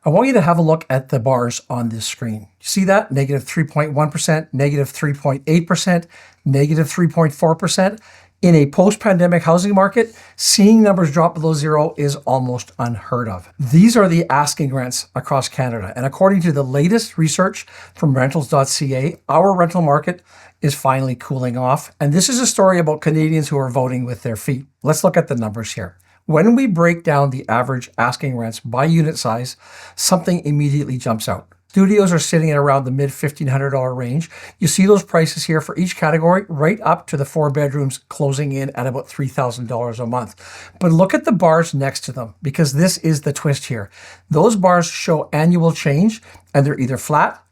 I want you to have a look at the bars on this screen. You see that? Negative 3.1%, negative 3.8%, negative 3.4%. In a post-pandemic housing market, seeing numbers drop below zero is almost unheard of. These are the asking rents across Canada. And according to the latest research from Rentals.ca, our rental market is finally cooling off. And this is a story about Canadians who are voting with their feet. Let's look at the numbers here. When we break down the average asking rents by unit size, something immediately jumps out. Studios are sitting at around the mid $1,500 range. You see those prices here for each category, right up to the 4 bedrooms closing in at about $3,000 a month. But look at the bars next to them, because this is the twist here. Those bars show annual change, and they're either flat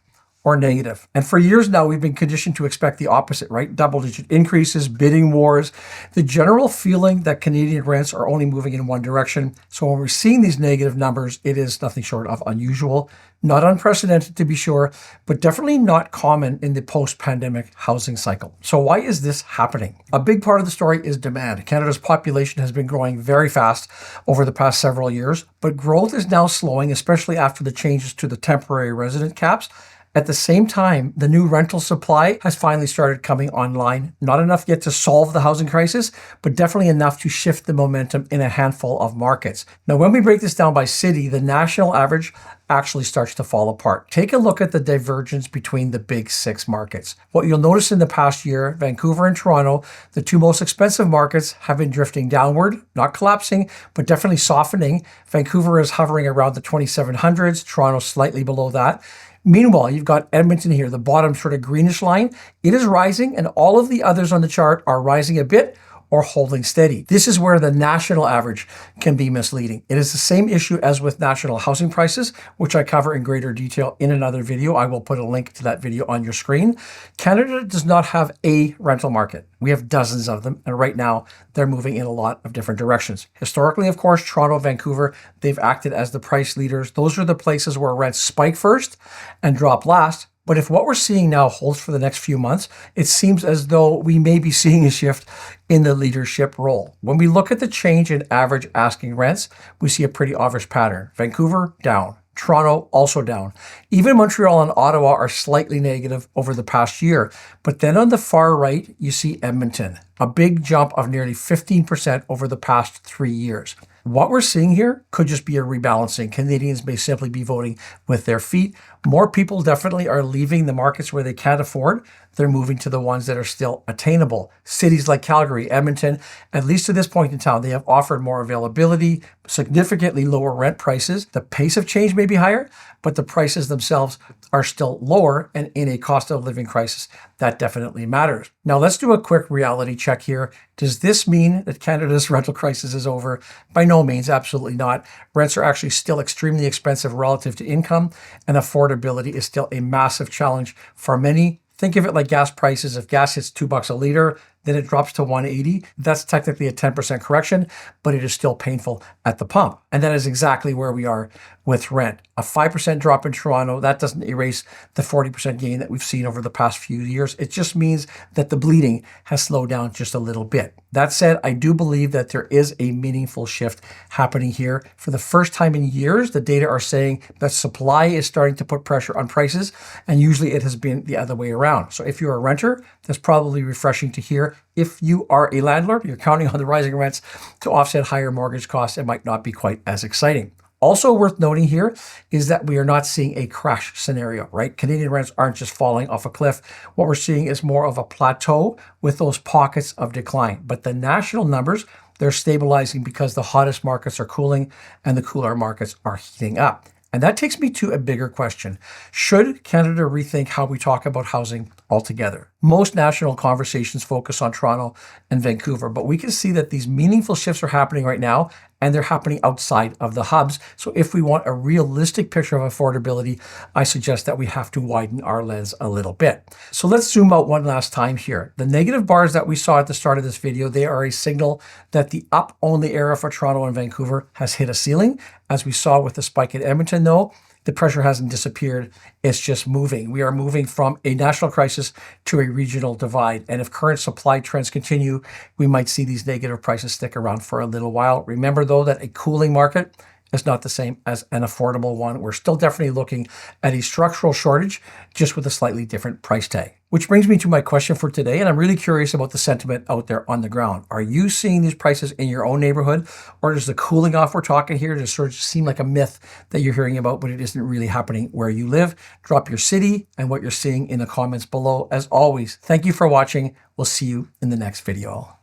or negative. And for years now, we've been conditioned to expect the opposite, right? Double-digit increases, bidding wars, the general feeling that Canadian rents are only moving in one direction. So when we're seeing these negative numbers, it is nothing short of unusual, not unprecedented to be sure, but definitely not common in the post-pandemic housing cycle. So why is this happening? A big part of the story is demand. Canada's population has been growing very fast over the past several years, but growth is now slowing, especially after the changes to the temporary resident caps. At the same time, the new rental supply has finally started coming online. Not enough yet to solve the housing crisis, but definitely enough to shift the momentum in a handful of markets. Now, when we break this down by city, the national average actually starts to fall apart. Take a look at the divergence between the big 6 markets. What you'll notice in the past year, Vancouver and Toronto, the 2 most expensive markets, have been drifting downward, not collapsing, but definitely softening. Vancouver is hovering around the 2,700s, Toronto slightly below that. Meanwhile, you've got Edmonton here, the bottom sort of greenish line. It is rising, and all of the others on the chart are rising a bit or holding steady. This is where the national average can be misleading. It is the same issue as with national housing prices, which I cover in greater detail in another video. I will put a link to that video on your screen. Canada does not have a rental market. We have dozens of them, and right now they're moving in a lot of different directions. Historically, of course, Toronto, Vancouver, they've acted as the price leaders. Those are the places where rents spike first and drop last. But if what we're seeing now holds for the next few months, it seems as though we may be seeing a shift in the leadership role. When we look at the change in average asking rents, we see a pretty obvious pattern. Vancouver, down. Toronto, also down. Even Montreal and Ottawa are slightly negative over the past year. But then on the far right, you see Edmonton, a big jump of nearly 15% over the past 3 years. What we're seeing here could just be a rebalancing. Canadians may simply be voting with their feet. More people definitely are leaving the markets where they can't afford. They're moving to the ones that are still attainable. Cities like Calgary, Edmonton, at least to this point in time, they have offered more availability, significantly lower rent prices. The pace of change may be higher, but the prices themselves are still lower, and in a cost of living crisis, that definitely matters. Now let's do a quick reality check here. Does this mean that Canada's rental crisis is over? By no means, absolutely not. Rents are actually still extremely expensive relative to income, and affordability is still a massive challenge for many. Think of it like gas prices. If gas hits $2 a liter, then it drops to $1.80. That's technically a 10% correction, but it is still painful at the pump. And that is exactly where we are with rent. A 5% drop in Toronto, that doesn't erase the 40% gain that we've seen over the past few years. It just means that the bleeding has slowed down just a little bit. That said, I do believe that there is a meaningful shift happening here. For the first time in years, the data are saying that supply is starting to put pressure on prices, and usually it has been the other way around. So if you're a renter, that's probably refreshing to hear. If you are a landlord, you're counting on the rising rents to offset higher mortgage costs, it might not be quite as exciting. Also worth noting here is that we are not seeing a crash scenario, right? Canadian rents aren't just falling off a cliff. What we're seeing is more of a plateau with those pockets of decline. But the national numbers, they're stabilizing because the hottest markets are cooling and the cooler markets are heating up. And that takes me to a bigger question. Should Canada rethink how we talk about housing altogether? Most national conversations focus on Toronto and Vancouver, but we can see that these meaningful shifts are happening right now, and they're happening outside of the hubs. So if we want a realistic picture of affordability, I suggest that we have to widen our lens a little bit. So let's zoom out one last time here. The negative bars that we saw at the start of this video, they are a signal that the up-only era for Toronto and Vancouver has hit a ceiling. As we saw with the spike in Edmonton, though, the pressure hasn't disappeared. It's just moving. We are moving from a national crisis to a regional divide. And if current supply trends continue, we might see these negative prices stick around for a little while. Remember, though, that a cooling market is not the same as an affordable one. We're still definitely looking at a structural shortage, just with a slightly different price tag. Which brings me to my question for today, and I'm really curious about the sentiment out there on the ground. Are you seeing these prices in your own neighborhood, or does the cooling off we're talking here just sort of seem like a myth that you're hearing about, but it isn't really happening where you live? Drop your city and what you're seeing in the comments below. As always, thank you for watching. We'll see you in the next video.